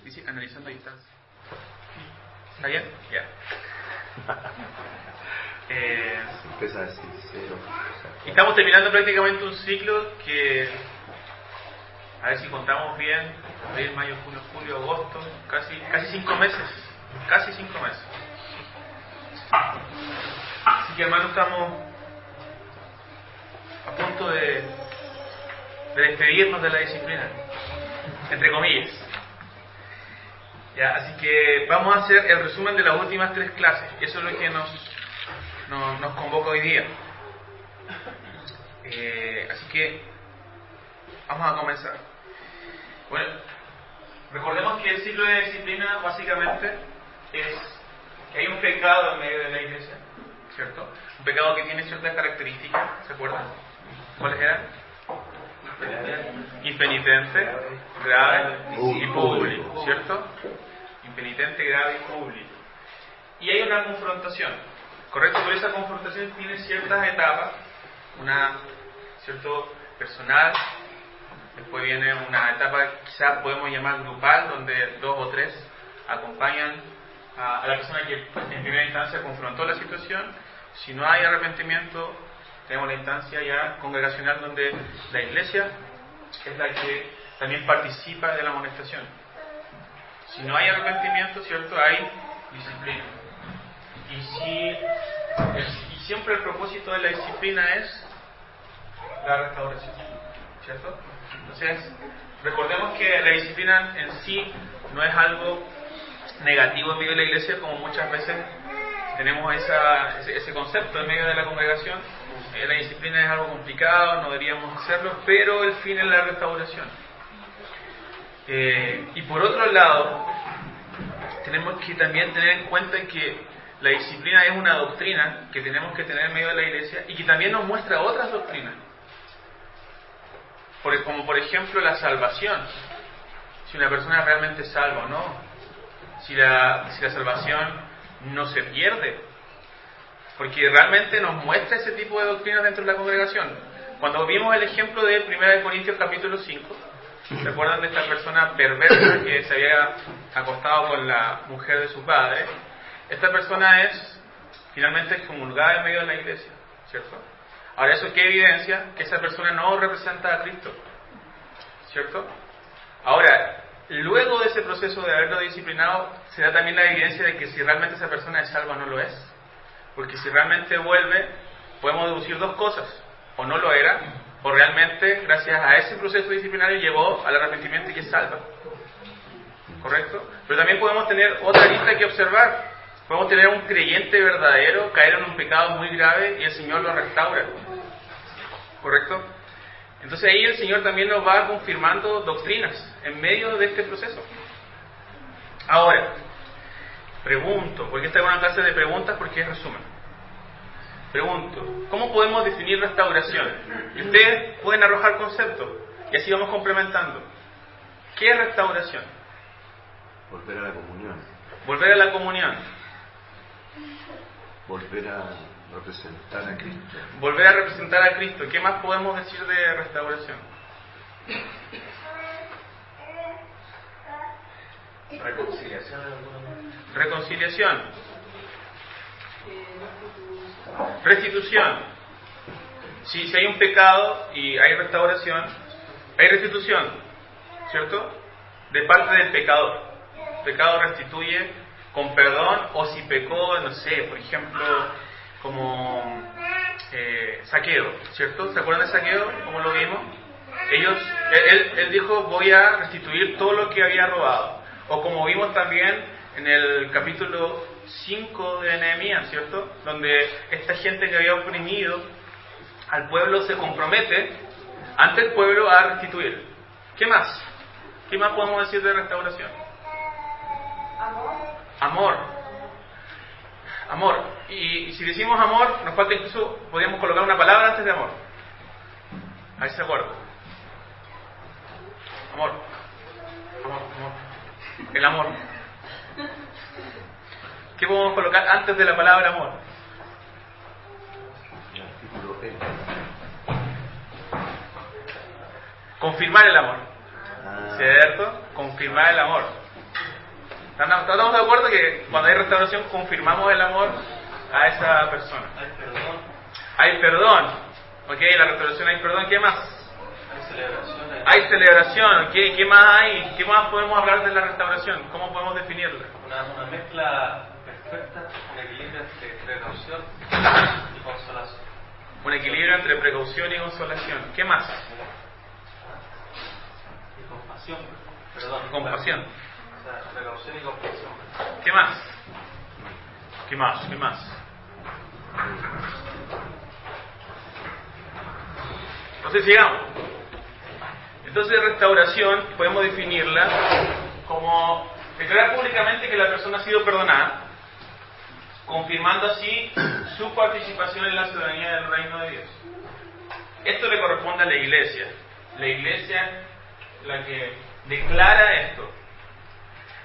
Dice analizando a distancia. ¿Está bien? Ya. Empieza a decir cero. Estamos terminando prácticamente un ciclo que, a ver si contamos bien, abril, mayo, junio, julio, agosto, casi 5 meses. Casi 5 meses. Así que, hermanos, estamos a punto de despedirnos de la disciplina, entre comillas. Ya, así que vamos a hacer el resumen de las últimas 3 clases. Eso es lo que nos convoca hoy día. Así que vamos a comenzar. Bueno, recordemos que el ciclo de disciplina básicamente es que hay un pecado en medio de la iglesia, ¿cierto? Un pecado que tiene ciertas características, ¿se acuerdan? ¿Cuáles eran? Impenitente, grave y público, ¿cierto? Impenitente, grave y público. Y hay una confrontación, ¿correcto? Pero esa confrontación tiene ciertas etapas, una, ¿cierto?, personal, después viene una etapa quizás podemos llamar grupal, donde 2 o 3 acompañan a la persona que en primera instancia confrontó la situación. Si no hay arrepentimiento, tenemos la instancia ya congregacional, donde la iglesia es la que también participa de la amonestación. Si no hay arrepentimiento, ¿cierto?, hay disciplina. Y siempre el propósito de la disciplina es la restauración, ¿cierto? Entonces, recordemos que la disciplina en sí no es algo negativo en medio de la iglesia, como muchas veces tenemos ese concepto en medio de la congregación. La disciplina es algo complicado, no deberíamos hacerlo, pero el fin es la restauración. Y por otro lado, tenemos que también tener en cuenta que la disciplina es una doctrina que tenemos que tener en medio de la iglesia y que también nos muestra otras doctrinas. Como por ejemplo la salvación. Si una persona es realmente salva o no. Si la salvación no se pierde. Porque realmente nos muestra ese tipo de doctrinas dentro de la congregación. Cuando vimos el ejemplo de 1 Corintios capítulo 5, ¿se acuerdan de esta persona perversa que se había acostado con la mujer de su padre? Esta persona es finalmente excomulgada en medio de la iglesia, ¿cierto? Ahora, ¿eso qué evidencia? Que esa persona no representa a Cristo, ¿cierto? Ahora, luego de ese proceso de haberlo disciplinado, se da también la evidencia de que si realmente esa persona es salva o no lo es. Porque si realmente vuelve, podemos deducir 2 cosas. O no lo era, o realmente, gracias a ese proceso disciplinario, llevó al arrepentimiento y que es salva. ¿Correcto? Pero también podemos tener otra lista que observar. Podemos tener un creyente verdadero caer en un pecado muy grave y el Señor lo restaura. ¿Correcto? Entonces ahí el Señor también nos va confirmando doctrinas en medio de este proceso. Ahora, pregunto, porque esta es una clase de preguntas porque es resumen. Pregunto, ¿cómo podemos definir restauración? Y ustedes pueden arrojar conceptos y así vamos complementando. ¿Qué es restauración? Volver a la comunión. Volver a la comunión. Volver a representar a Cristo. Volver a representar a Cristo. ¿Qué más podemos decir de restauración? Reconciliación. Reconciliación. Restitución. Si hay un pecado y hay restauración, hay restitución, ¿cierto? De parte del pecador. El pecado restituye con perdón, o si pecó, no sé, por ejemplo, como Zaqueo, ¿cierto? ¿Se acuerdan de Zaqueo? ¿Cómo lo vimos? Él dijo, voy a restituir todo lo que había robado. O como vimos también en el capítulo 5 de Nehemías, ¿cierto? Donde esta gente que había oprimido al pueblo se compromete ante el pueblo a restituir. ¿Qué más? ¿Qué más podemos decir de restauración? Amor. Y si decimos amor, nos falta incluso, podríamos colocar una palabra antes de amor. A ver si se acuerdan. Amor. El amor. ¿Qué podemos colocar antes de la palabra amor? El artículo E. Confirmar el amor. ¿cierto? Confirmar el amor. ¿Estamos de acuerdo que cuando hay restauración confirmamos el amor a esa persona? Hay perdón. Hay perdón. Ok, la restauración hay perdón. ¿Qué más? Hay celebración. Hay celebración. Ok, ¿qué más hay? ¿Qué más podemos hablar de la restauración? ¿Cómo podemos definirla? Una mezcla perfecta, un equilibrio entre precaución y consolación. Un equilibrio entre precaución y consolación. ¿Qué más? Y compasión. Perdón. Compasión. O sea, precaución y compasión. ¿Qué más? ¿Qué más? ¿Qué más? Entonces sigamos. Entonces restauración podemos definirla como declarar públicamente que la persona ha sido perdonada, confirmando así su participación en la ciudadanía del reino de Dios. Esto le corresponde a la iglesia. La iglesia la que declara esto,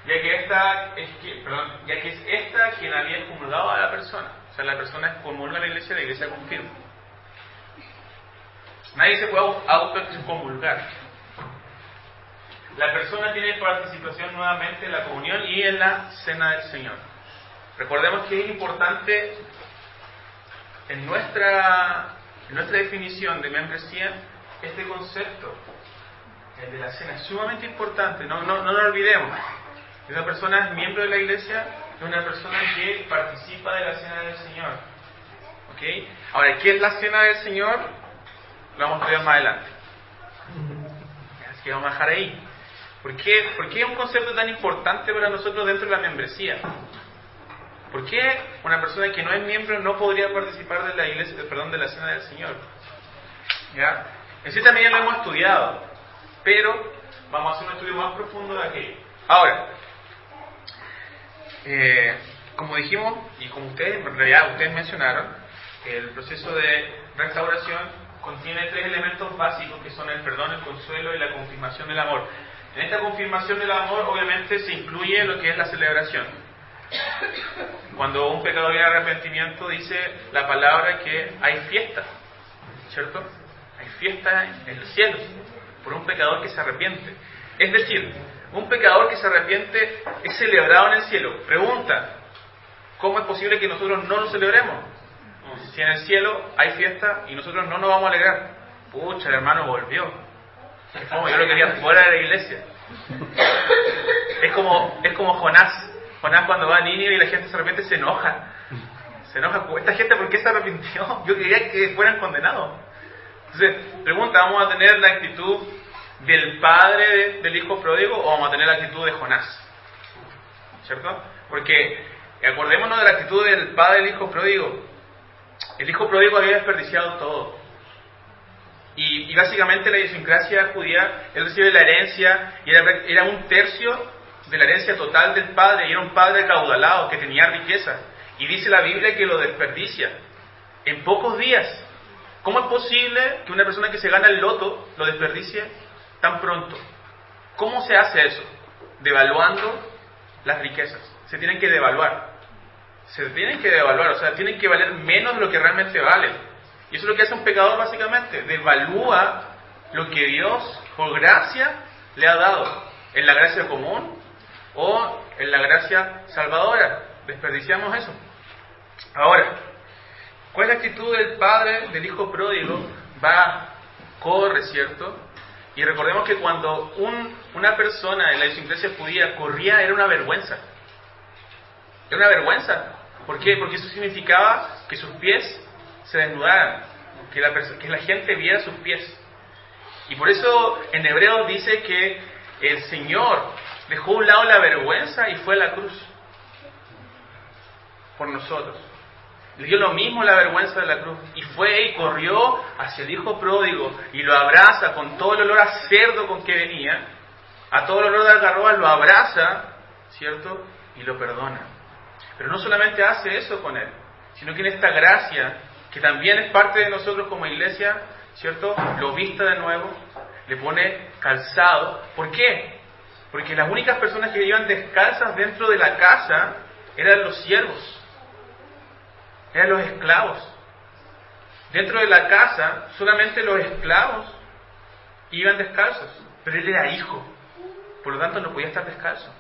ya que es esta quien había excomulgado a la persona. O sea, la persona excomulga a la iglesia confirma. Nadie se puede autoexcomulgar. La persona tiene participación nuevamente en la comunión y en la cena del Señor. Recordemos que es importante en nuestra definición de membresía este concepto, el de la cena, es sumamente importante. No lo olvidemos. Una persona es miembro de la iglesia, es una persona que participa de la cena del Señor. ¿Ok? Ahora, ¿qué es la cena del Señor? Lo vamos a estudiar más adelante. Así que vamos a dejar ahí. ¿Por qué es un concepto tan importante para nosotros dentro de la membresía? ¿Por qué una persona que no es miembro no podría participar de la iglesia, de la cena del Señor? ¿Ya? En sí también lo hemos estudiado, pero vamos a hacer un estudio más profundo de aquello. Ahora, como dijimos, y como ustedes mencionaron, el proceso de restauración contiene 3 elementos básicos que son el perdón, el consuelo y la confirmación del amor. En esta confirmación del amor obviamente se incluye lo que es la celebración. Cuando un pecador viene al arrepentimiento dice la palabra que hay fiesta, ¿cierto? Hay fiesta en el cielo por un pecador que se arrepiente. Es decir, un pecador que se arrepiente es celebrado en el cielo. Pregunta, ¿cómo es posible que nosotros no lo celebremos? Si en el cielo hay fiesta y nosotros no nos vamos a alegrar. Pucha, el hermano volvió. Es como yo lo quería fuera de la iglesia. Es como Jonás. Jonás cuando va a Nínive y la gente se arrepiente se enoja. Se enoja. ¿Esta gente por qué se arrepintió? Yo quería que fueran condenados. Entonces, pregunta, ¿vamos a tener la actitud del padre del hijo pródigo o vamos a tener la actitud de Jonás? ¿Cierto? Porque acordémonos de la actitud del padre del hijo pródigo. El hijo pródigo había desperdiciado todo. Y básicamente la idiosincrasia judía, él recibe la herencia, y era 1/3 de la herencia total del padre, y era un padre acaudalado que tenía riqueza. Y dice la Biblia que lo desperdicia en pocos días. ¿Cómo es posible que una persona que se gana el loto lo desperdicie tan pronto? ¿Cómo se hace eso? Devaluando las riquezas. Se tienen que devaluar. O sea, tienen que valer menos de lo que realmente valen. Y eso es lo que hace un pecador básicamente, devalúa lo que Dios, por gracia, le ha dado, en la gracia común o en la gracia salvadora. Desperdiciamos eso. Ahora, ¿cuál es la actitud del padre del hijo pródigo? Corre, ¿cierto? Y recordemos que cuando una persona en la idiosincrasia judía corría, era una vergüenza. Era una vergüenza. ¿Por qué? Porque eso significaba que sus pies se desnudaran, que la gente viera sus pies. Y por eso en Hebreos dice que el Señor dejó a un lado la vergüenza y fue a la cruz por nosotros. Le dio lo mismo la vergüenza de la cruz y fue y corrió hacia el hijo pródigo y lo abraza con todo el olor a cerdo con que venía, a todo el olor de algarrobas, lo abraza, ¿cierto? Y lo perdona. Pero no solamente hace eso con él, sino que en esta gracia, que también es parte de nosotros como iglesia, ¿cierto? Lo vista de nuevo, le pone calzado. ¿Por qué? Porque las únicas personas que iban descalzas dentro de la casa eran los siervos, eran los esclavos. Dentro de la casa, solamente los esclavos iban descalzos, pero él era hijo, por lo tanto no podía estar descalzo.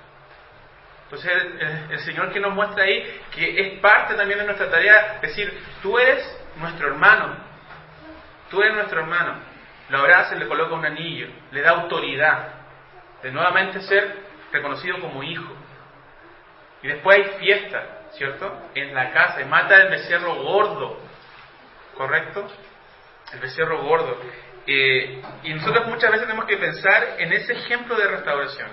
Entonces el Señor que nos muestra ahí que es parte también de nuestra tarea, decir, tú eres nuestro hermano, tú eres nuestro hermano. Lo abraza y le coloca un anillo, le da autoridad de nuevamente ser reconocido como hijo. Y después hay fiesta, ¿cierto? En la casa, y mata el becerro gordo, ¿correcto? El becerro gordo. Y nosotros muchas veces tenemos que pensar en ese ejemplo de restauración,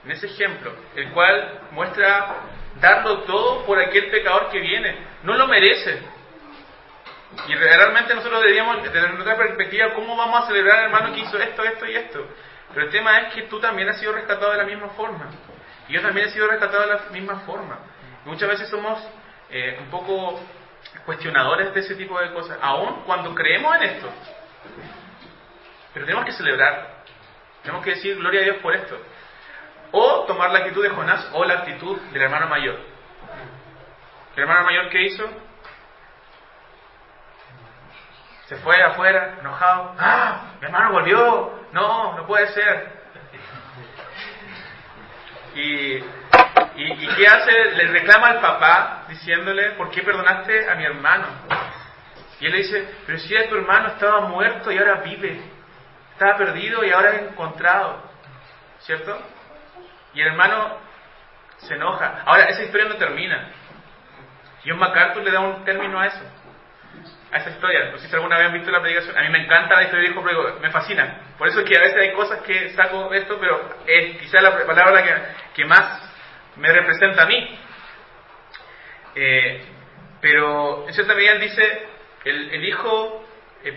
en ese ejemplo, el cual muestra darlo todo por aquel pecador que viene. No lo merece. Y realmente nosotros deberíamos, desde nuestra perspectiva, ¿cómo vamos a celebrar al hermano que hizo esto, esto y esto? Pero el tema es que tú también has sido rescatado de la misma forma. Y yo también he sido rescatado de la misma forma. Y muchas veces somos un poco cuestionadores de ese tipo de cosas, aun cuando creemos en esto. Pero tenemos que celebrar. Tenemos que decir gloria a Dios por esto. O tomar la actitud de Jonás o la actitud del hermano mayor. ¿El hermano mayor qué hizo? Se fue afuera, enojado. ¡Ah! ¡Mi hermano volvió! No, no puede ser. ¿Y qué hace? Le reclama al papá diciéndole, ¿por qué perdonaste a mi hermano? Y él le dice, pero si tu hermano estaba muerto y ahora vive. Estaba perdido y ahora es encontrado. ¿Cierto? Y el hermano se enoja. Ahora, esa historia no termina. John MacArthur le da un término a eso. A esa historia. No sé si alguna vez han visto la predicación. A mí me encanta la historia del hijo pródigo, me fascina. Por eso es que a veces hay cosas que saco de esto, pero es quizá la palabra que más me representa a mí. Pero en cierta medida él dice, el hijo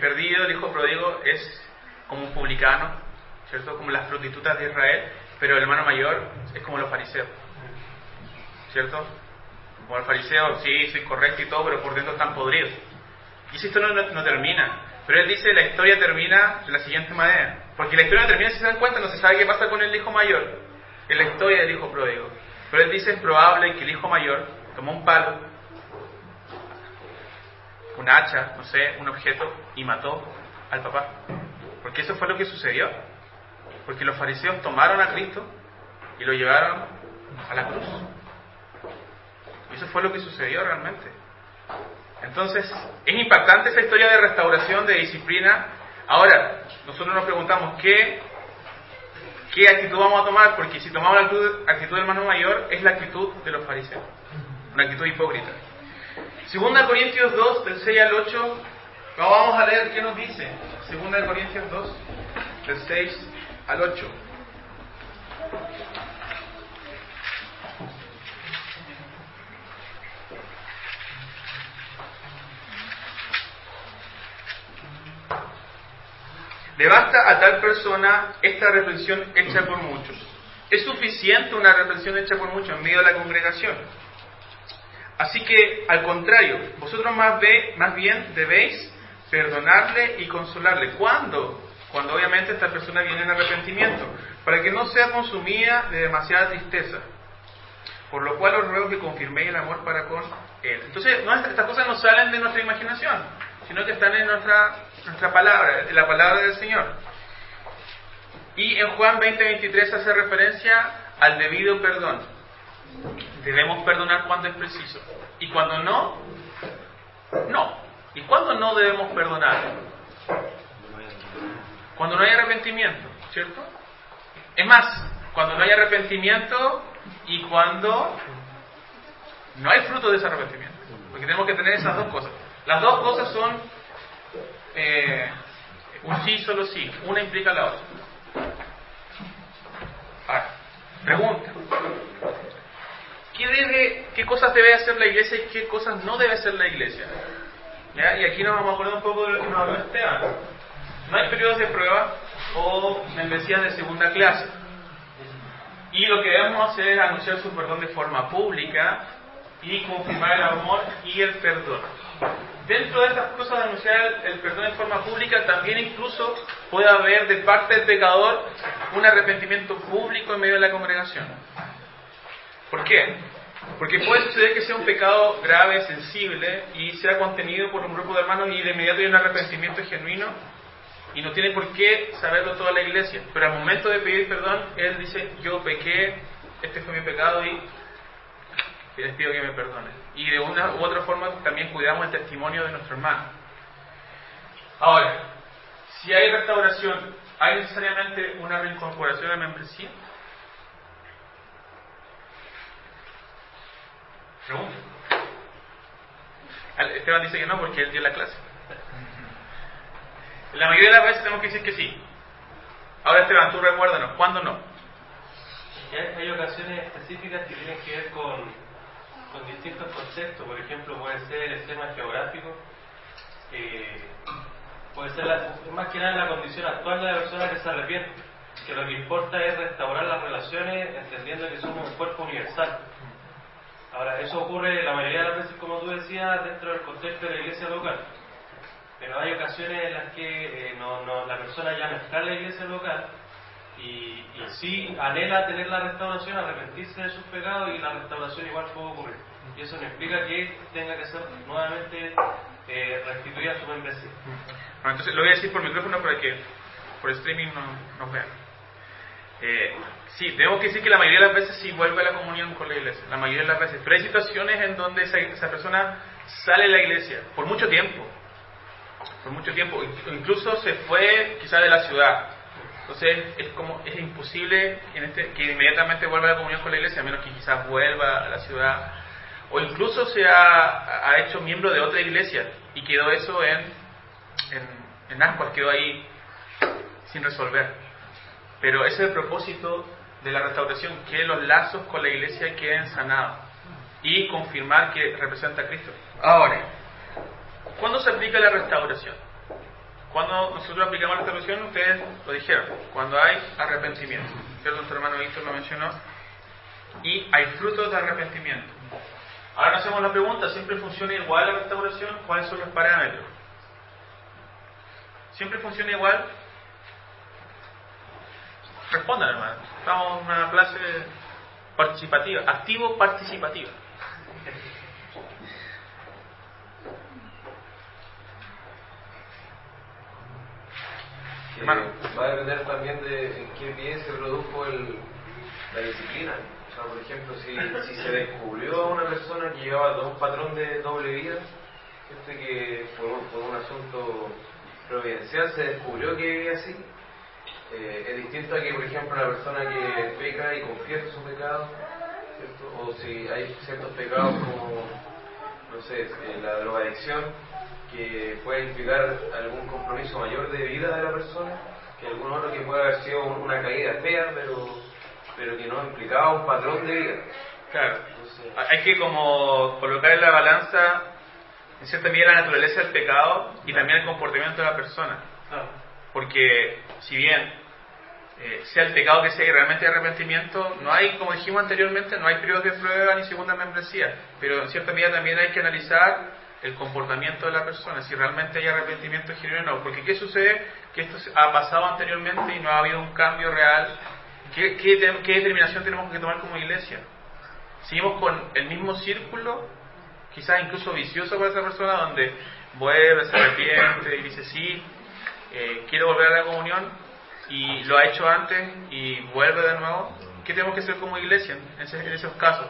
perdido, el hijo pródigo es como un publicano, ¿cierto? Como las prostitutas de Israel, pero el hermano mayor es como los fariseos, ¿cierto? Como los fariseos, sí, soy correcto y todo, pero por dentro están podridos. Y esa historia no termina. Pero él dice, la historia termina de la siguiente manera. Porque la historia no termina, si se dan cuenta, no se sabe qué pasa con el hijo mayor. Es la historia del hijo pródigo. Pero él dice, es probable que el hijo mayor tomó un palo, un hacha, no sé, un objeto, y mató al papá. Porque eso fue lo que sucedió. Porque los fariseos tomaron a Cristo y lo llevaron a la cruz. Y eso fue lo que sucedió realmente. Entonces, es impactante esa historia de restauración, de disciplina. Ahora, nosotros nos preguntamos, ¿qué actitud vamos a tomar? Porque si tomamos la actitud del hermano mayor, es la actitud de los fariseos. Una actitud hipócrita. 2 Corintios 2, del 6 al 8, vamos a leer qué nos dice. 2 Corintios 2, del 6 al 8. Le basta a tal persona esta reflexión hecha por muchos. Es suficiente una reflexión hecha por muchos en medio de la congregación. Así que, al contrario, vosotros más bien debéis perdonarle y consolarle. ¿Cuándo? Cuando obviamente esta persona viene en arrepentimiento, para que no sea consumida de demasiada tristeza. Por lo cual os ruego que confirméis el amor para con él. Entonces, estas cosas no salen de nuestra imaginación, sino que están en nuestra palabra, en la palabra del Señor. Y en Juan 20:23 hace referencia al debido perdón. Debemos perdonar cuando es preciso. Y cuando no. ¿Y cuándo no debemos perdonar? Cuando no hay arrepentimiento, ¿cierto? Es más, cuando no hay arrepentimiento y cuando no hay fruto de ese arrepentimiento. Porque tenemos que tener esas dos cosas. Las dos cosas son un sí, solo sí. Una implica la otra. Ahora, pregunta. ¿Qué cosas debe hacer la iglesia y qué cosas no debe hacer la iglesia? ¿Ya? Y aquí nos vamos a acordar un poco de lo que nos habló Esteban. No hay periodos de prueba o membresías de segunda clase. Y lo que debemos hacer es anunciar su perdón de forma pública y confirmar el amor y el perdón. Dentro de estas cosas de anunciar el perdón de forma pública, también incluso puede haber de parte del pecador un arrepentimiento público en medio de la congregación. ¿Por qué? Porque puede suceder que sea un pecado grave, sensible, y sea contenido por un grupo de hermanos y de inmediato hay un arrepentimiento genuino, y no tiene por qué saberlo toda la iglesia, pero al momento de pedir perdón, él dice, yo pequé, este fue mi pecado y les pido que me perdonen. Y de una u otra forma también cuidamos el testimonio de nuestro hermano. Ahora, si hay restauración, ¿hay necesariamente una reincorporación a la membresía? Pregunta. Esteban dice que no porque él dio la clase. La mayoría de las veces tenemos que decir que sí. Ahora Esteban, tú recuérdanos, ¿cuándo no? Hay ocasiones específicas que tienen que ver con distintos contextos. Por ejemplo, puede ser el tema geográfico, puede ser más que nada la condición actual de la persona que se arrepiente, que lo que importa es restaurar las relaciones entendiendo que somos un cuerpo universal. Ahora, eso ocurre la mayoría de las veces, como tú decías, dentro del contexto de la iglesia local, pero hay ocasiones en las que la persona ya no está en la iglesia local y sí anhela tener la restauración, arrepentirse de sus pecados, y la restauración igual puede ocurrir, y eso no implica que tenga que ser nuevamente restituida su membresía. Bueno, entonces lo voy a decir por micrófono para que por streaming nos vean. Sí, tenemos que decir que la mayoría de las veces sí vuelve a la comunión con la iglesia, la mayoría de las veces, pero hay situaciones en donde esa persona sale de la iglesia por mucho tiempo, incluso se fue quizás de la ciudad. Entonces es imposible que inmediatamente vuelva a la comunión con la iglesia, a menos que quizás vuelva a la ciudad, o incluso se ha hecho miembro de otra iglesia y quedó eso en ascuas, quedó ahí sin resolver. Pero ese es el propósito de la restauración, que los lazos con la iglesia queden sanados y confirmar que representa a Cristo. Ahora, ¿cuándo se aplica la restauración? Cuando nosotros aplicamos la restauración, ustedes lo dijeron, cuando hay arrepentimiento, ¿cierto? Nuestro hermano Víctor lo mencionó, y hay frutos de arrepentimiento. Ahora nos hacemos la pregunta, ¿siempre funciona igual la restauración? ¿Cuáles son los parámetros? ¿Siempre funciona igual? Respondan, hermano. Estamos en una clase participativa, activo-participativa. Va a depender también de en qué pie se produjo la disciplina. O sea, por ejemplo, si se descubrió a una persona que llevaba un patrón de doble vida, que por un asunto providencial se descubrió que vivía así, es distinto a que, por ejemplo, una persona que peca y confiesa su pecado, ¿cierto? O si hay ciertos pecados como, no sé, la drogadicción, que puede implicar algún compromiso mayor de vida de la persona, que algún otro que puede haber sido una caída fea, pero que no implicaba un patrón de vida. Claro. Entonces, hay que como colocar en la balanza, en cierta medida, la naturaleza del pecado y también el comportamiento de la persona. Porque si bien sea el pecado que sea y realmente hay arrepentimiento, no hay, como dijimos anteriormente, no hay periodos de prueba ni segunda membresía, pero en cierta medida también hay que analizar el comportamiento de la persona, si realmente hay arrepentimiento genuino o no, porque ¿qué sucede? Que esto ha pasado anteriormente y no ha habido un cambio real. ¿Qué determinación tenemos que tomar como iglesia? ¿Seguimos con el mismo círculo, quizás incluso vicioso para esa persona, donde vuelve, se arrepiente y dice sí, quiero volver a la comunión, y lo ha hecho antes y vuelve de nuevo? ¿Qué tenemos que hacer como iglesia en esos casos?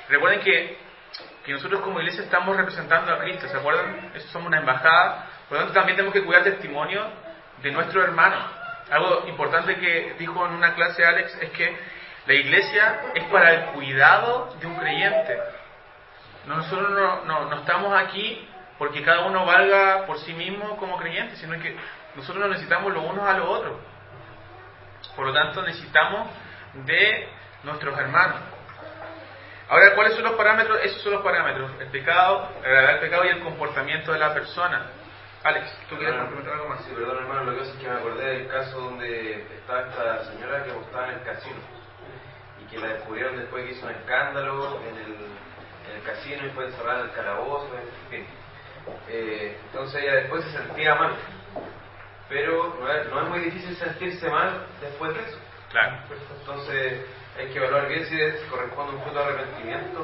Recuerden que nosotros como iglesia estamos representando a Cristo, ¿se acuerdan? Eso, somos una embajada, por lo tanto también tenemos que cuidar testimonio de nuestro hermano. Algo importante que dijo en una clase Alex es que la iglesia es para el cuidado de un creyente. Nosotros no estamos aquí porque cada uno valga por sí mismo como creyente, sino que nosotros nos necesitamos los unos a los otros. Por lo tanto, necesitamos de nuestros hermanos. Ahora, ¿cuáles son los parámetros? Esos son los parámetros: el pecado, el pecado y el comportamiento de la persona. Alex, ¿tú quieres complementar algo más? Sí, perdón, hermano, lo que pasa es que me acordé del caso donde estaba esta señora que apostaba en el casino y que la descubrieron después que hizo un escándalo en el casino y fue encerrada en el calabozo, en fin. Entonces ella después se sentía mal, pero no es muy difícil sentirse mal después de eso. Claro. Entonces hay que evaluar bien si corresponde un fruto de arrepentimiento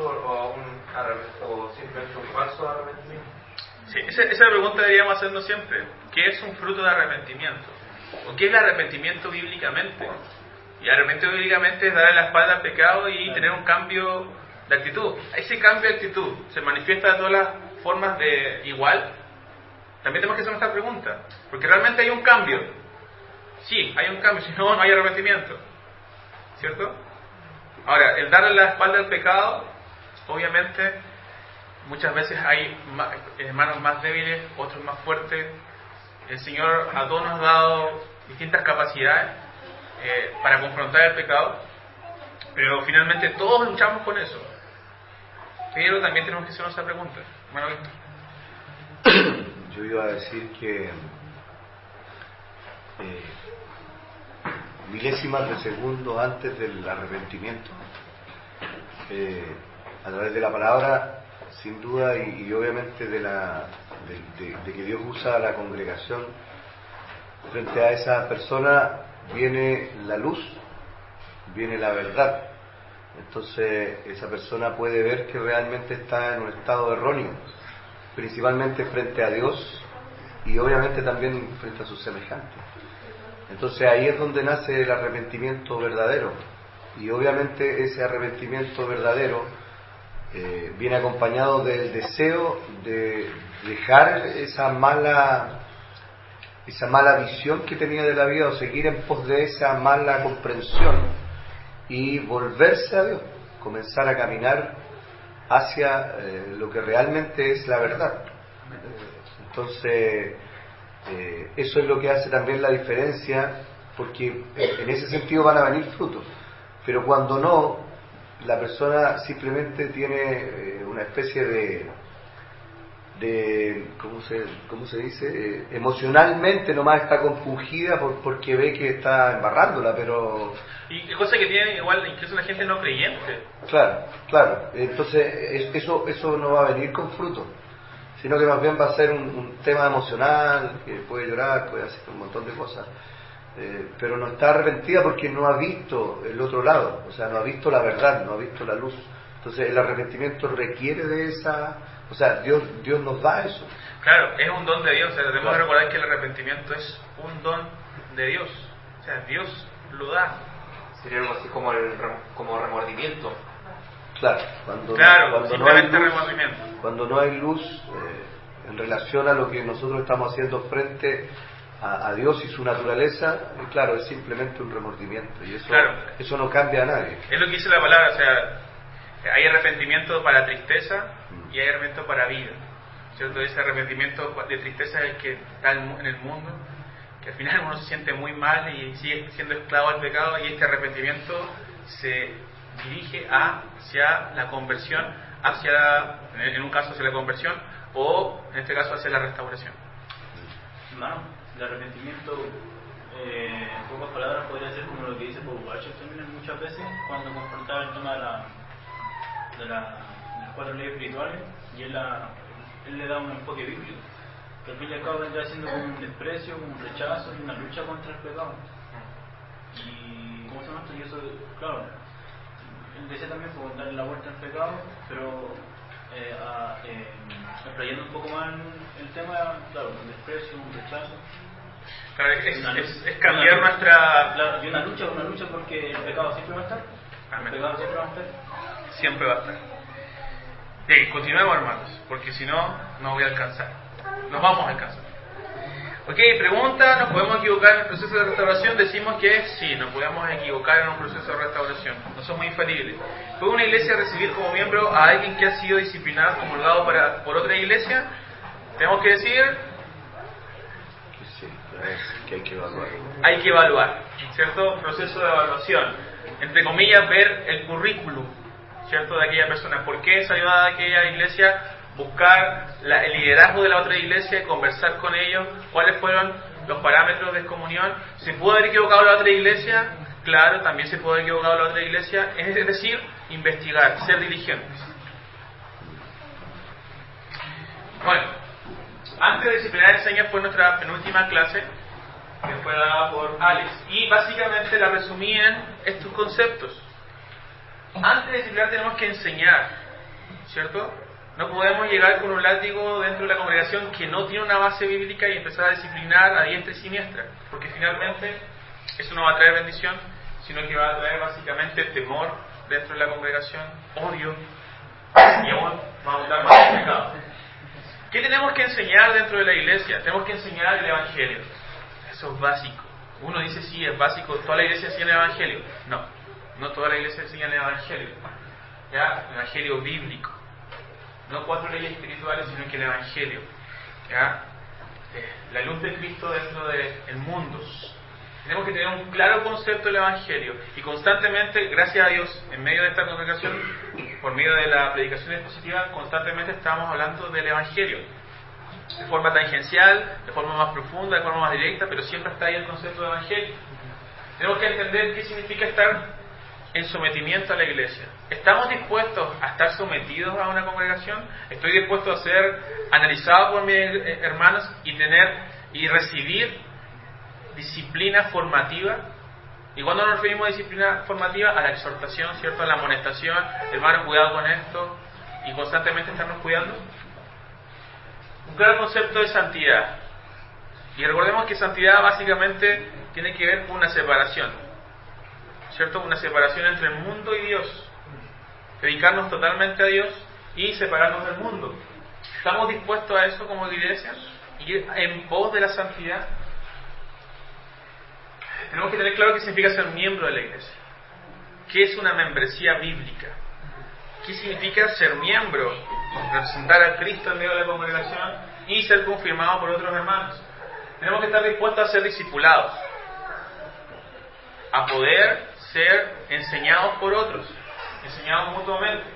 o simplemente un falso arrepentimiento. Sí, esa pregunta deberíamos hacernos siempre. ¿Qué es un fruto de arrepentimiento? ¿O qué es el arrepentimiento bíblicamente? Y el arrepentimiento bíblicamente es darle la espalda al pecado y tener un cambio de actitud. Ese cambio de actitud se manifiesta de todas las formas de igual. También tenemos que hacer esta pregunta, porque realmente hay un cambio. Sí, hay un cambio, si no, no hay arrepentimiento. ¿Cierto? Ahora, el darle la espalda al pecado, obviamente, muchas veces hay hermanos más débiles, otros más fuertes. El Señor a todos nos ha dado distintas capacidades para confrontar el pecado, pero finalmente todos luchamos con eso. Pero también tenemos que hacernos esa pregunta. Bueno, yo iba a decir que milésimas de segundo antes del arrepentimiento, a través de la palabra, sin duda, y obviamente de que Dios usa a la congregación, frente a esa persona viene la luz, viene la verdad. Entonces esa persona puede ver que realmente está en un estado erróneo, principalmente frente a Dios y obviamente también frente a sus semejantes. Entonces ahí es donde nace el arrepentimiento verdadero, y obviamente ese arrepentimiento verdadero viene acompañado del deseo de dejar esa mala visión que tenía de la vida, o seguir en pos de esa mala comprensión y volverse a Dios, comenzar a caminar hacia lo que realmente es la verdad. Entonces eso es lo que hace también la diferencia, porque en ese sentido van a venir frutos, pero cuando no, la persona simplemente tiene una especie de ¿cómo se dice? Emocionalmente nomás está compungida porque ve que está embarrándola, pero... Y cosa que tiene igual incluso la gente no creyente. Claro. Entonces eso no va a venir con fruto, sino que más bien va a ser un tema emocional, que puede llorar, puede hacer un montón de cosas, pero no está arrepentida porque no ha visto el otro lado, o sea, no ha visto la verdad, no ha visto la luz. Entonces el arrepentimiento requiere de esa... O sea, Dios nos da eso. Claro, es un don de Dios. O sea, debemos recordar que el arrepentimiento es un don de Dios. O sea, Dios lo da. Sería algo así como remordimiento. Claro, simplemente remordimiento. Cuando no hay luz en relación a lo que nosotros estamos haciendo frente a Dios y su naturaleza, claro, es simplemente un remordimiento. Y eso no cambia a nadie. Es lo que dice la palabra, o sea... Hay arrepentimiento para tristeza y hay arrepentimiento para vida, ¿cierto? Ese arrepentimiento de tristeza es el que está en el mundo, que al final uno se siente muy mal y sigue siendo esclavo al pecado, y este arrepentimiento se dirige hacia la conversión, en un caso hacia la conversión, o en este caso hacia la restauración. Hermano, el arrepentimiento, en pocas palabras, podría ser como lo que dice Paul Washer también muchas veces cuando confrontaba el tema de las 4 leyes espirituales, y él le da un enfoque bíblico, que al fin y al cabo vendrá siendo como un desprecio, un rechazo y una lucha contra el pecado. Y ¿cómo se llama esto? Y eso, claro, él desea también darle la vuelta al pecado, pero extrayendo un poco más el tema, claro, un desprecio, un rechazo. Claro, es cambiar nuestra... Claro, y una lucha porque el pecado siempre va a estar. Amén. El pecado siempre va a estar. Siempre va a estar. Bien, continuemos, hermanos, porque si no, no voy a alcanzar. Nos vamos a alcanzar. Ok, pregunta, ¿nos podemos equivocar en el proceso de restauración? Decimos que sí, nos podemos equivocar en un proceso de restauración. No somos infalibles. ¿Puede una iglesia recibir como miembro a alguien que ha sido disciplinado, comulgado por otra iglesia? Tenemos que decir... Sí, que hay que evaluar. Hay que evaluar, ¿cierto? Proceso de evaluación. Entre comillas, ver el currículum, ¿cierto? De aquella persona. ¿Por qué salió de aquella iglesia? Buscar el liderazgo de la otra iglesia y conversar con ellos. ¿Cuáles fueron los parámetros de excomunión? ¿Se pudo haber equivocado la otra iglesia? Claro, también se pudo haber equivocado la otra iglesia. Es decir, investigar, ser diligentes. Bueno, antes de disciplinar enseña fue nuestra penúltima clase, que fue dada por Alex, y básicamente la resumí en estos conceptos. Antes de disciplinar tenemos que enseñar, ¿cierto? No podemos llegar con un látigo dentro de la congregación que no tiene una base bíblica y empezar a disciplinar a diestra y siniestra, porque finalmente eso no va a traer bendición, sino que va a traer básicamente temor dentro de la congregación, odio, y aún va a abundar más el pecado. ¿Qué tenemos que enseñar dentro de la iglesia? Tenemos que enseñar el Evangelio. Eso es básico. Uno dice, sí, es básico, toda la iglesia enseña el Evangelio. No, no toda la iglesia enseña el Evangelio. ¿Ya? El Evangelio bíblico. No 4 leyes espirituales, sino que el Evangelio. ¿Ya? La luz de Cristo dentro del mundo. Tenemos que tener un claro concepto del Evangelio y constantemente, gracias a Dios, en medio de esta congregación, por medio de la predicación expositiva, constantemente estamos hablando del Evangelio. De forma tangencial, de forma más profunda, de forma más directa, pero siempre está ahí el concepto de Evangelio. Tenemos que entender qué significa estar en sometimiento a la iglesia. ¿Estamos dispuestos a estar sometidos a una congregación? ¿Estoy dispuesto a ser analizado por mis hermanos y recibir disciplina formativa? ¿Y cuando nos referimos a disciplina formativa? A la exhortación, ¿cierto? A la amonestación, hermano, cuidado con esto, y constantemente estarnos cuidando. Un claro concepto de santidad. Y recordemos que santidad básicamente tiene que ver con una separación, ¿cierto? Una separación entre el mundo y Dios. Dedicarnos totalmente a Dios y separarnos del mundo. ¿Estamos dispuestos a eso como iglesia? ¿Ir en pos de la santidad? Tenemos que tener claro qué significa ser miembro de la iglesia. ¿Qué es una membresía bíblica? ¿Qué significa ser miembro? Representar a Cristo en medio de la congregación y ser confirmado por otros hermanos. Tenemos que estar dispuestos a ser discipulados, a poder ser enseñados por otros, enseñados mutuamente.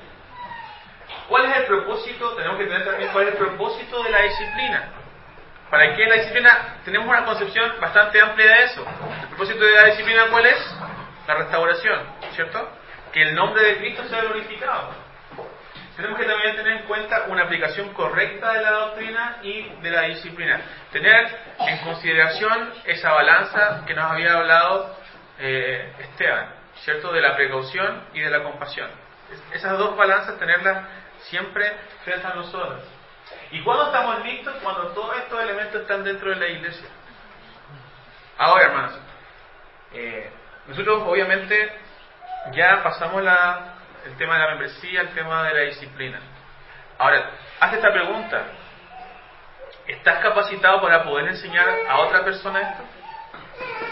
¿Cuál es el propósito? Tenemos que tener también cuál es el propósito de la disciplina. ¿Para qué la disciplina? Tenemos una concepción bastante amplia de eso. ¿El propósito de la disciplina cuál es? La restauración, ¿cierto? Que el nombre de Cristo sea glorificado. Tenemos que también tener en cuenta una aplicación correcta de la doctrina y de la disciplina. Tener en consideración esa balanza que nos había hablado Esteban, ¿cierto? De la precaución y de la compasión. Esas dos balanzas, tenerlas siempre frente a nosotros. ¿Y cuándo estamos listos? Cuando todos estos elementos están dentro de la iglesia. Ahora, hermanos, nosotros obviamente ya pasamos el tema de la membresía, el tema de la disciplina. Ahora, hazte esta pregunta. ¿Estás capacitado para poder enseñar a otra persona esto?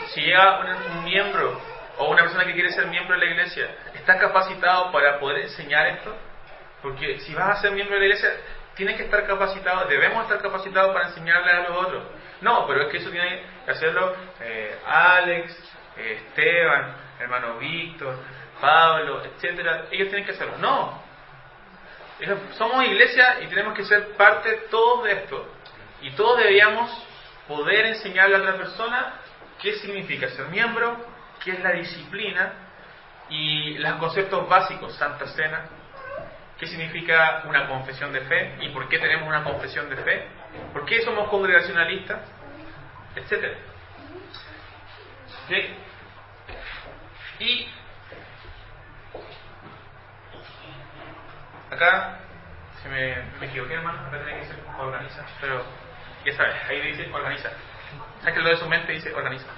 Si llega un miembro o una persona que quiere ser miembro de la iglesia, ¿estás capacitado para poder enseñar esto? Porque si vas a ser miembro de la iglesia, tienes que estar capacitado, debemos estar capacitados para enseñarle a los otros. No, pero es que eso tiene que hacerlo Alex, Esteban, hermano Víctor, Pablo, etcétera. Ellos tienen que hacerlo. No. Somos iglesia y tenemos que ser parte todos de esto. Y todos deberíamos poder enseñarle a otra persona qué significa ser miembro, qué es la disciplina y los conceptos básicos, Santa Cena, qué significa una confesión de fe y por qué tenemos una confesión de fe, por qué somos congregacionalistas, etcétera. ¿Sí? Y acá me equivoqué, hermano, acá tenía que decir organiza, pero ya sabes, ahí dice organiza. ¿Sabes que lo de su mente dice organiza?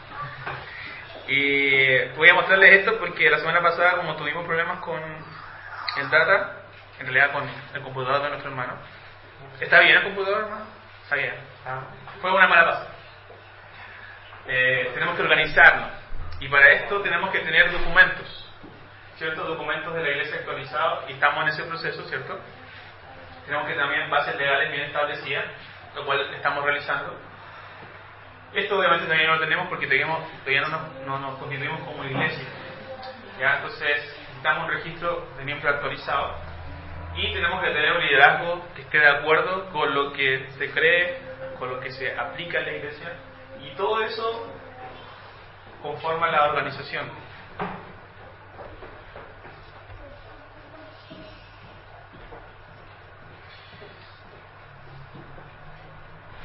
Y voy a mostrarles esto porque la semana pasada, como tuvimos problemas con el data, en realidad con el computador de nuestro hermano. ¿Está bien el computador, hermano? Está bien. Fue una mala pasada. Tenemos que organizarnos. Y para esto tenemos que tener documentos, ¿cierto? Documentos de la iglesia actualizados. Y estamos en ese proceso, ¿cierto? Tenemos que también bases legales bien establecidas, lo cual estamos realizando. Esto obviamente todavía no lo tenemos porque todavía no nos constituimos como iglesia. ¿Ya? Entonces necesitamos un registro de miembros actualizado. Y tenemos que tener un liderazgo que esté de acuerdo con lo que se cree, con lo que se aplica en la iglesia. Y todo eso conforma la organización.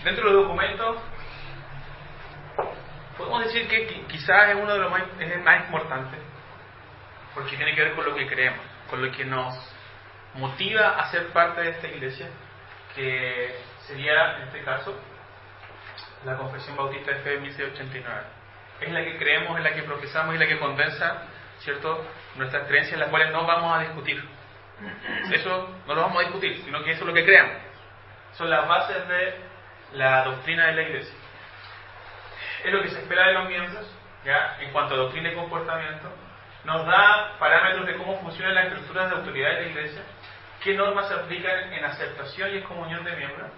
Dentro de los documentos, podemos decir que quizás es uno de los más importantes, porque tiene que ver con lo que creemos, con lo que nos motiva a ser parte de esta iglesia, que sería, en este caso, la Confesión Bautista de Fe de 1689. Es la que creemos, es la que profesamos y la que condensa, ¿cierto?, nuestras creencias, las cuales no vamos a discutir. Eso no lo vamos a discutir, sino que eso es lo que creamos. Son las bases de la doctrina de la iglesia. Es lo que se espera de los miembros, ¿ya?, en cuanto a doctrina y comportamiento. Nos da parámetros de cómo funcionan las estructuras de autoridad de la iglesia, qué normas se aplican en aceptación y excomunión de miembros,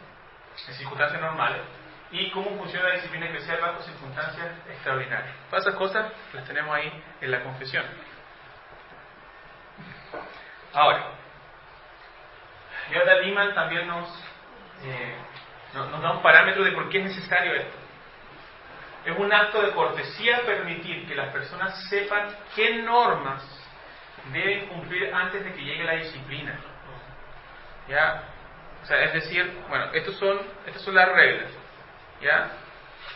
en circunstancias normales, y cómo funciona la disciplina eclesial bajo circunstancias extraordinarias. Todas esas cosas las tenemos ahí en la confesión. Ahora, Gerda Lehmann también nos da un parámetro de por qué es necesario esto. Es un acto de cortesía permitir que las personas sepan qué normas deben cumplir antes de que llegue la disciplina. ¿Ya? O sea, es decir, bueno, estas son las reglas. ¿Ya?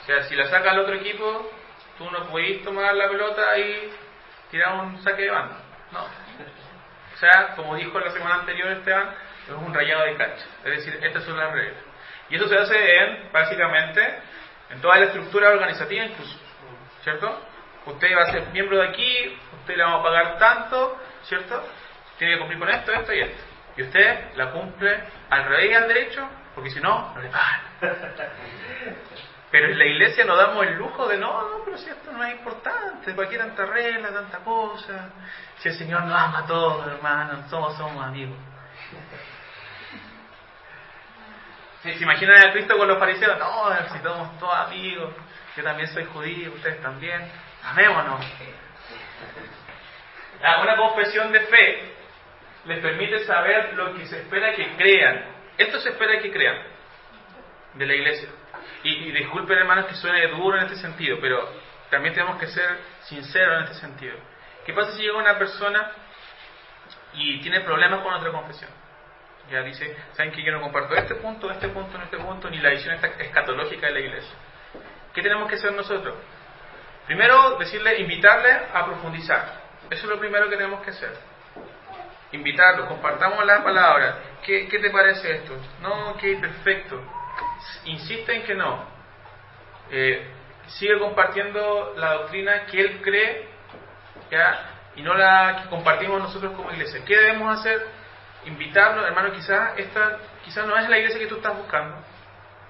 O sea, si la saca el otro equipo, tú no podés tomar la pelota y tirar un saque de banda. No. O sea, como dijo la semana anterior Esteban, es un rayado de cancha. Es decir, estas son las reglas. Y eso se hace básicamente, en toda la estructura organizativa incluso. ¿Cierto? Usted va a ser miembro de aquí, usted le vamos a pagar tanto, ¿cierto? Tiene que cumplir con esto, esto y esto. Y usted la cumple al revés y al derecho, porque si no, no le pagan. Pero en la iglesia nos damos el lujo de no, pero si esto no es importante, ¿para qué tanta regla, tanta cosa? Si el Señor nos ama a todos, hermanos, todos somos amigos. ¿Se imaginan a Cristo con los fariseos? No, si somos todos amigos, yo también soy judío, ustedes también, amémonos. Una confesión de fe les permite saber lo que se espera que crean. Esto se espera que crean de la iglesia. Y disculpen, hermanos, que suene duro en este sentido, pero también tenemos que ser sinceros en este sentido. ¿Qué pasa si llega una persona y tiene problemas con otra confesión? Ya dice, ¿saben que yo no comparto este punto, ni la visión escatológica de la iglesia? ¿Qué tenemos que hacer nosotros? Primero, invitarle a profundizar. Eso es lo primero que tenemos que hacer. Invitarlo, compartamos la palabra. ¿Qué te parece esto? No, ok, perfecto. Insiste en que no. Sigue compartiendo la doctrina que él cree, ¿ya?, y no la que compartimos nosotros como iglesia. ¿Qué debemos hacer? Invitarlo, hermano, quizás no es la iglesia que tú estás buscando,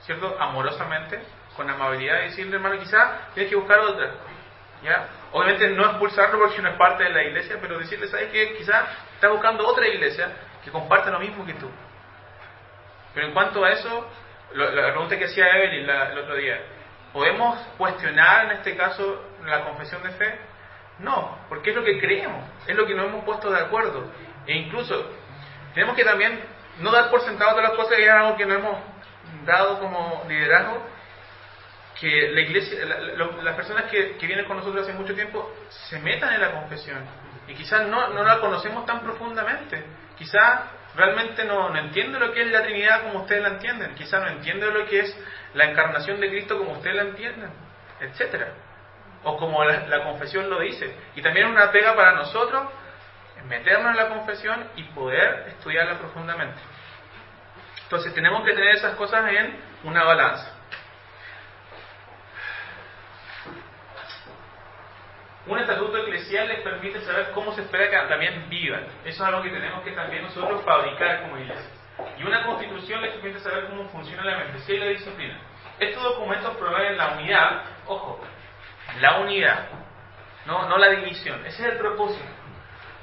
¿cierto? Amorosamente, con amabilidad, y decirle, hermano, quizás tienes que buscar otra, ¿ya? Obviamente no expulsarlo porque no es parte de la iglesia, pero decirle, ¿sabes qué? Quizás estás buscando otra iglesia que comparte lo mismo que tú. Pero en cuanto a eso, la pregunta que hacía Evelyn el otro día, ¿podemos cuestionar en este caso la confesión de fe? No, porque es lo que creemos, es lo que nos hemos puesto de acuerdo. E incluso tenemos que también no dar por sentado todas las cosas, que es algo que nos hemos dado como liderazgo, que la iglesia, las personas que vienen con nosotros hace mucho tiempo se metan en la confesión y quizás no la conocemos tan profundamente, quizás realmente no entiende lo que es la Trinidad como ustedes la entienden, quizás no entiende lo que es la encarnación de Cristo como ustedes la entienden, etcétera, o como la confesión lo dice. Y también es una pega para nosotros meternos en la confesión y poder estudiarla profundamente. Entonces tenemos que tener esas cosas en una balanza. Un estatuto eclesial les permite saber cómo se espera que también vivan. Eso es algo que tenemos que también nosotros fabricar como iglesia. Y una constitución les permite saber cómo funciona la membresía y la disciplina. Estos documentos proveen la unidad, ojo, la unidad, no la división. Ese es el propósito.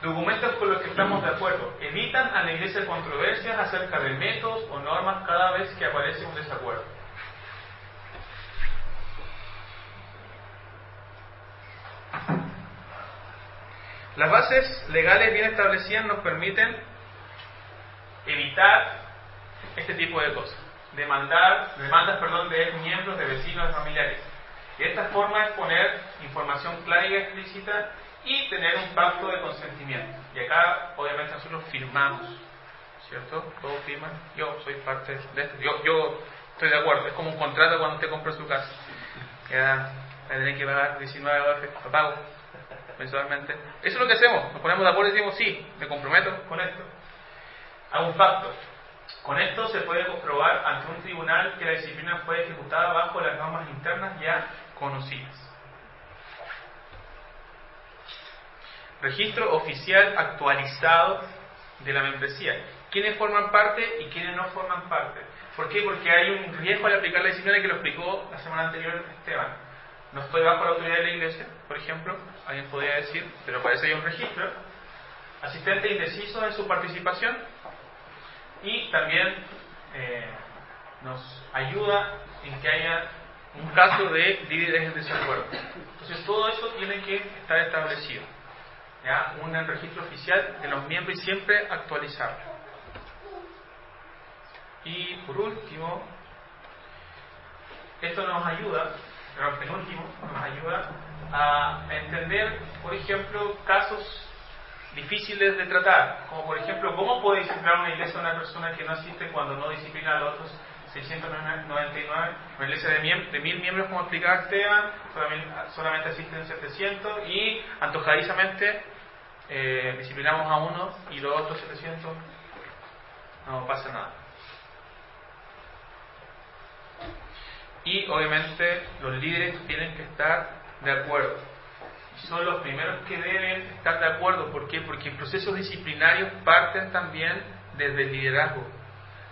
Documentos con los que estamos de acuerdo. Evitan a la iglesia controversias acerca de métodos o normas cada vez que aparece un desacuerdo. Las bases legales bien establecidas nos permiten evitar este tipo de cosas. Demandas de miembros, de vecinos, de familiares. De esta forma es poner información clara y explícita y tener un pacto de consentimiento. Y acá, obviamente, nosotros firmamos, ¿cierto? Todos firman. Yo soy parte de esto. Yo estoy de acuerdo. Es como un contrato cuando usted compra su casa. Ya tiene que pagar $19, lo pago mensualmente. Eso es lo que hacemos. Nos ponemos de acuerdo y decimos, sí, me comprometo con esto. Hago un pacto. Con esto se puede comprobar ante un tribunal que la disciplina fue ejecutada bajo las normas internas ya conocidas. Registro oficial actualizado de la membresía. ¿Quiénes forman parte y quiénes no forman parte? ¿Por qué? Porque hay un riesgo al aplicar la disciplina que lo explicó la semana anterior Esteban. No estoy bajo la autoridad de la iglesia, por ejemplo, alguien podría decir, pero para eso hay un registro. Asistente indeciso en su participación y también nos ayuda en que haya un caso de líderes en desacuerdo. Entonces todo eso tiene que estar establecido. ¿Ya? Un registro oficial de los miembros y siempre actualizarlo. Y por último, esto nos ayuda, pero penúltimo, nos ayuda a entender, por ejemplo, casos difíciles de tratar, como por ejemplo, ¿cómo puede disciplinar una iglesia a una persona que no asiste cuando no disciplina a los otros 699? Una iglesia de 1000 miembros, como explicaba Esteban, solamente asisten 700 y antojadizamente disciplinamos a uno y los otros 700 no pasa nada. Y obviamente los líderes tienen que estar de acuerdo. Y son los primeros que deben estar de acuerdo. ¿Por qué? Porque procesos disciplinarios parten también desde el liderazgo.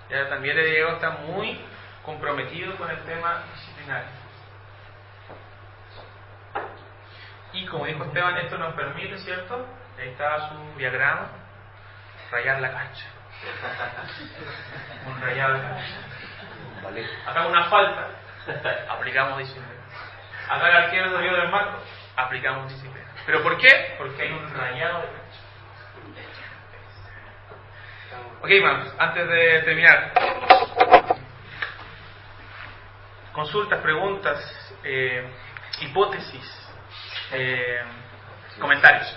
Ya también el liderazgo está muy comprometido con el tema disciplinario. Y como dijo Esteban, esto nos permite, ¿cierto? Ahí está su diagrama, rayar la cancha. Un rayado de cancha. Vale. Acá una falta, aplicamos disciplina. Acá el arquero salió del marco, aplicamos disciplina. ¿Pero por qué? Porque hay un rayado de cancha. Ok, hermanos, antes de terminar, consultas, preguntas, hipótesis, comentarios.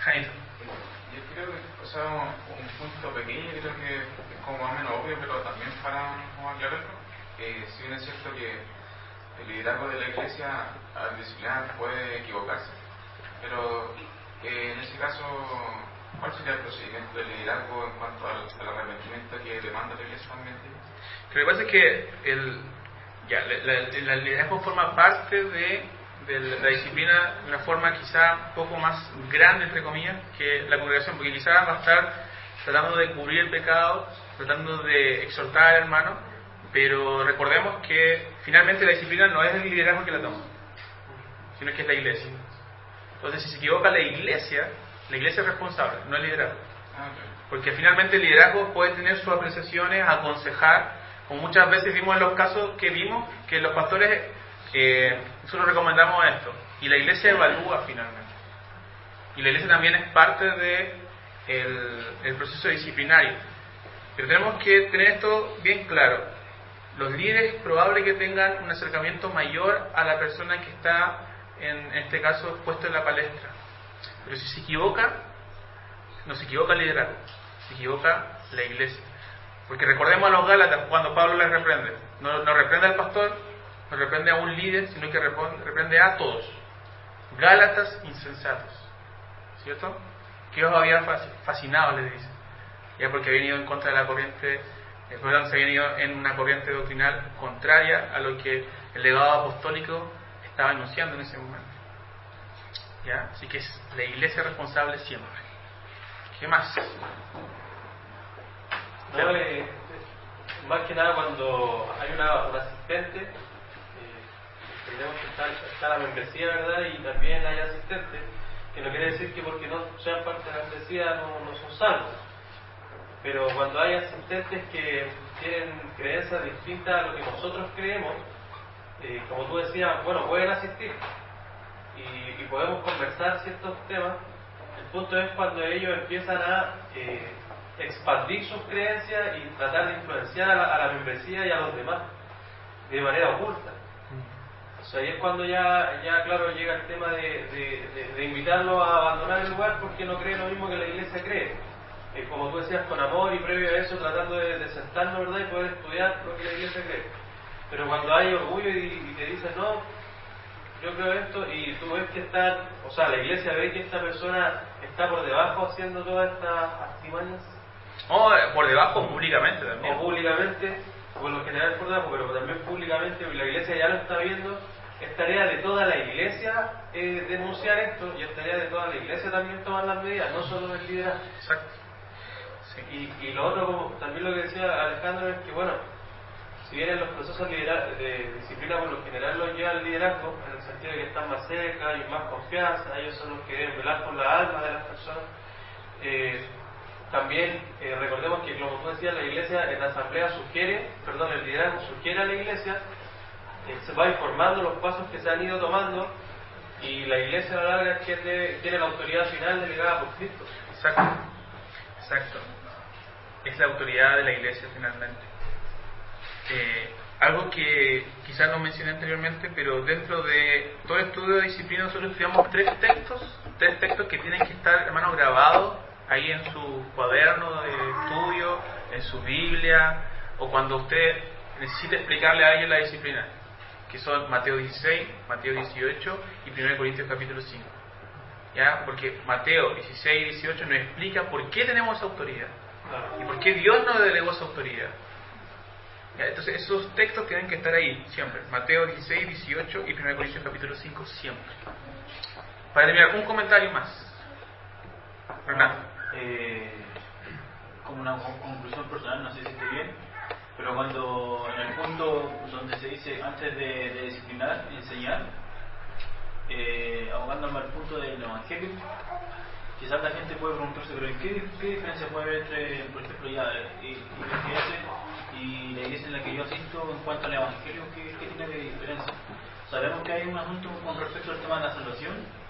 Janito. Yo creo que, un punto pequeño, creo que es como más o menos obvio, pero también para como aclararlo, si bien es cierto que el liderazgo de la iglesia al disciplinar puede equivocarse, pero en ese caso, ¿cuál sería el procedimiento del liderazgo en cuanto al arrepentimiento que demanda la iglesia también? Lo que pasa es que el liderazgo forma parte de la disciplina de una forma quizá un poco más grande, entre comillas, que la congregación, porque quizá va a estar tratando de cubrir el pecado, tratando de exhortar al hermano, pero recordemos que finalmente la disciplina no es el liderazgo que la toma, sino que es la iglesia. Entonces, si se equivoca la iglesia es responsable, no el liderazgo. Porque finalmente el liderazgo puede tener sus apreciaciones, aconsejar, como muchas veces vimos en los casos que vimos, que los pastores, nosotros recomendamos esto, y la iglesia evalúa finalmente. Y la iglesia también es parte de el proceso disciplinario. Pero tenemos que tener esto bien claro. Los líderes es probable que tengan un acercamiento mayor a la persona que está, en este caso, puesto en la palestra. Pero si se equivoca, no se equivoca el liderazgo, se equivoca la iglesia. Porque recordemos a los Gálatas cuando Pablo les reprende. No reprende al pastor, no reprende a un líder, sino que reprende a todos. Gálatas insensatos. ¿Cierto? Que os había fascinado, les dice. Ya porque habían ido en contra de la corriente, se habían ido en una corriente doctrinal contraria a lo que el legado apostólico estaba anunciando en ese momento. ¿Ya? Así que es la iglesia responsable siempre. ¿Qué más? Más que nada cuando hay un asistente, tenemos que está la membresía, ¿verdad? Y también hay asistentes, que no quiere decir que porque no sean parte de la membresía no son salvos. Pero cuando hay asistentes que tienen creencias distintas a lo que nosotros creemos, como tú decías, bueno, pueden asistir y podemos conversar ciertos temas. El punto es cuando ellos empiezan a expandir sus creencias y tratar de influenciar a la membresía y a los demás de manera oculta. O sea, ahí es cuando ya claro, llega el tema de invitarlos a abandonar el lugar porque no cree lo mismo que la iglesia cree. Como tú decías, con amor y previo a eso, tratando de sentarnos, ¿verdad? Y poder estudiar lo que la iglesia cree. Pero cuando hay orgullo y te dicen, no, yo creo esto, y tú ves que la iglesia ve que esta persona está por debajo haciendo todas estas artimañas. O por debajo públicamente también. O públicamente, por lo general por debajo, pero también públicamente, y la iglesia ya lo está viendo. Es tarea de toda la iglesia denunciar esto, y es tarea de toda la iglesia también tomar las medidas, no solo del liderazgo. Exacto. Sí. Y lo otro, como también lo que decía Alejandro, es que bueno, si bien en los procesos de disciplina por lo general los lleva el liderazgo, en el sentido de que están más cerca, hay más confianza, ellos son los que deben velar por la alma de las personas, también recordemos que, como tú decías, la iglesia en la asamblea el liderazgo sugiere a la iglesia, se va informando los pasos que se han ido tomando, y la iglesia a la larga es quien tiene la autoridad final delegada por Cristo. Exacto. Es la autoridad de la iglesia finalmente. Algo que quizás no mencioné anteriormente, pero dentro de todo el estudio de disciplina nosotros estudiamos tres textos que tienen que estar, hermanos, grabados ahí en su cuaderno de estudio, en su Biblia, o cuando usted necesite explicarle a alguien la disciplina, que son Mateo 16, Mateo 18 y 1 Corintios capítulo 5. ¿Ya? Porque Mateo 16 y 18 nos explica por qué tenemos esa autoridad y por qué Dios nos delegó esa autoridad. ¿Ya? Entonces esos textos tienen que estar ahí siempre, Mateo 16, 18 y 1 Corintios capítulo 5 siempre. Para terminar, un comentario más. Fernando. Como una conclusión personal, no sé si estoy bien, pero cuando en el punto donde se dice antes de disciplinar, enseñar, ahogándome al punto del evangelio, quizás la gente puede preguntarse, pero ¿qué diferencia puede haber entre, por ejemplo, y la iglesia en la que yo asisto en cuanto al evangelio? ¿Qué tiene de diferencia? Sabemos que hay un asunto con respecto al tema de la salvación,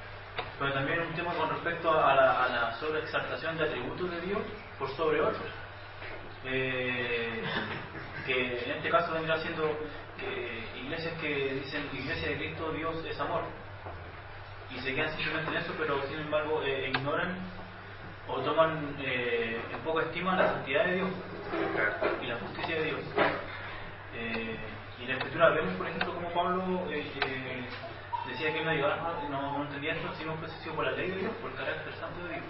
pero también un tema con respecto a la sobreexaltación de atributos de Dios por sobre otros. Que en este caso vendrá siendo iglesias que dicen Iglesia de Cristo, Dios es amor, y se quedan simplemente en eso, pero sin embargo ignoran o toman en poca estima la santidad de Dios y la justicia de Dios. Y en la Escritura vemos, por ejemplo, como Pablo decía que no entendía esto, sino que se por la ley de Dios, por el carácter santo de Dios.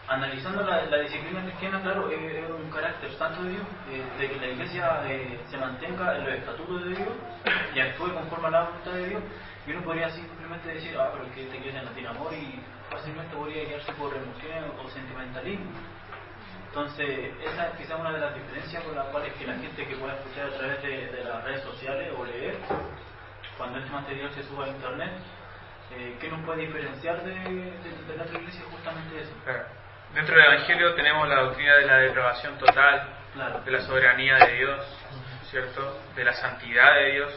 Analizando la disciplina cristiana, claro, es un carácter santo de Dios, de que la iglesia se mantenga en los estatutos de Dios y actúe conforme a la voluntad de Dios. Y uno podría simplemente decir, pero es que esta iglesia no tiene amor, y fácilmente podría guiarse por emociones o sentimentalismo. Entonces, esa es quizás una de las diferencias por las cuales que la gente que pueda escuchar a través de las redes sociales o leer, cuando este material se suba a internet, ¿qué nos puede diferenciar de la otra iglesia? Justamente eso. Claro. Dentro del Evangelio tenemos la doctrina de la depravación total, claro, de la soberanía de Dios, ¿cierto? De la santidad de Dios,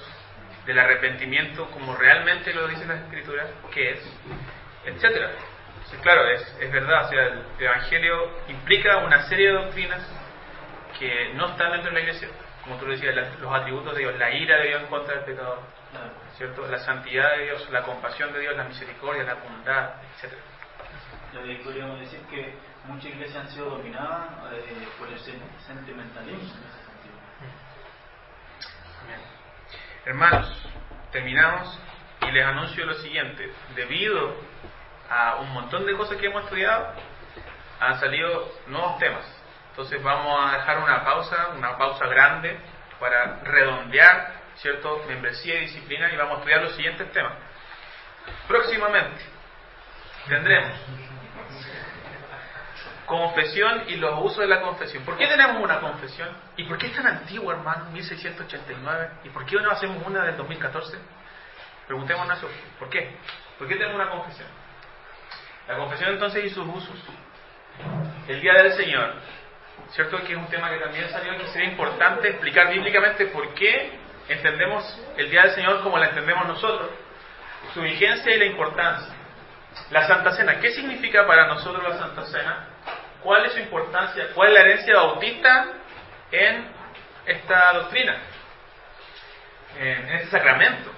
del arrepentimiento como realmente lo dice la Escritura, que es, etcétera. Claro, es verdad, o sea, el Evangelio implica una serie de doctrinas que no están dentro de la iglesia, como tú lo decías, los atributos de Dios, la ira de Dios en contra del pecador, ¿cierto? La santidad de Dios, la compasión de Dios, la misericordia, la bondad, etcétera. Lo que podríamos decir que muchas iglesias han sido dominadas por el sentimentalismo en ese sentido. Bien. Hermanos, terminamos y les anuncio lo siguiente. Debido a un montón de cosas que hemos estudiado, han salido nuevos temas. Entonces vamos a dejar una pausa grande para redondear, ¿cierto?, membresía y disciplina, y vamos a estudiar los siguientes temas. Próximamente tendremos confesión y los usos de la confesión. ¿Por qué tenemos una confesión? ¿Y por qué es tan antigua, hermano? 1689. ¿Y por qué no hacemos una del 2014? Preguntémonos eso. ¿Por qué? ¿Por qué tenemos una confesión? La confesión entonces y sus usos. El día del Señor, ¿cierto? Que es un tema que también salió, que sería importante explicar bíblicamente por qué entendemos el día del Señor como la entendemos nosotros, su vigencia y la importancia. La Santa Cena, ¿qué significa para nosotros la Santa Cena? ¿Cuál es su importancia? ¿Cuál es la herencia bautista en esta doctrina? En este sacramento.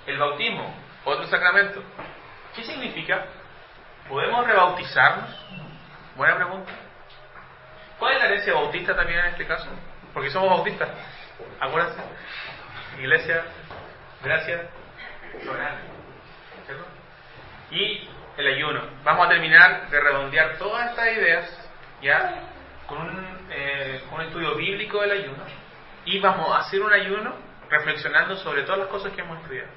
El bautismo, otro sacramento. ¿Qué significa? ¿Podemos rebautizarnos? Buena pregunta. ¿Cuál es la herencia bautista también en este caso? Porque somos bautistas. Acuérdense. Iglesia Gracias. ¿Cierto? Y el ayuno. Vamos a terminar de redondear todas estas ideas ya con un estudio bíblico del ayuno. Y vamos a hacer un ayuno reflexionando sobre todas las cosas que hemos estudiado.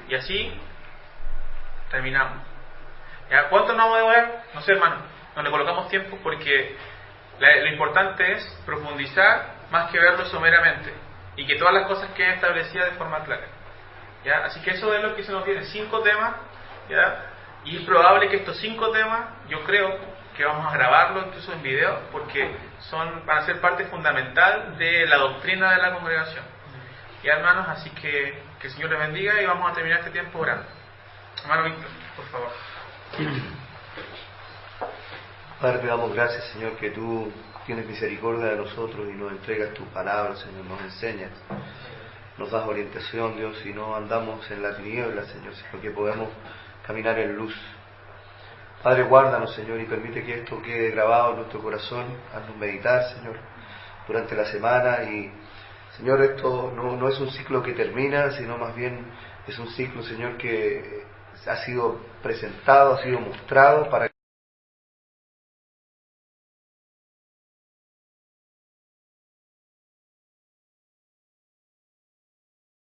Y así terminamos. ¿Ya? ¿Cuánto nos vamos a demorar? No sé, hermano. No le colocamos tiempo porque lo importante es profundizar más que verlo someramente y que todas las cosas queden establecidas de forma clara. ¿Ya? Así que eso es lo que se nos viene. 5 temas. ¿Ya? Y es probable que estos 5 temas, yo creo que vamos a grabarlo incluso en video porque van a ser parte fundamental de la doctrina de la congregación. Ya, hermanos, así que el Señor les bendiga y vamos a terminar este tiempo orando. Hermano Víctor, por favor. Padre, te damos gracias, Señor, que tú tienes misericordia de nosotros y nos entregas tu palabra, Señor, nos enseñas, nos das orientación, Dios, y no andamos en la tiniebla, Señor, sino que podemos caminar en luz. Padre, guárdanos, Señor, y permite que esto quede grabado en nuestro corazón, haznos meditar, Señor, durante la semana. Y, Señor, esto no es un ciclo que termina, sino más bien es un ciclo, Señor, que ha sido presentado, ha sido mostrado para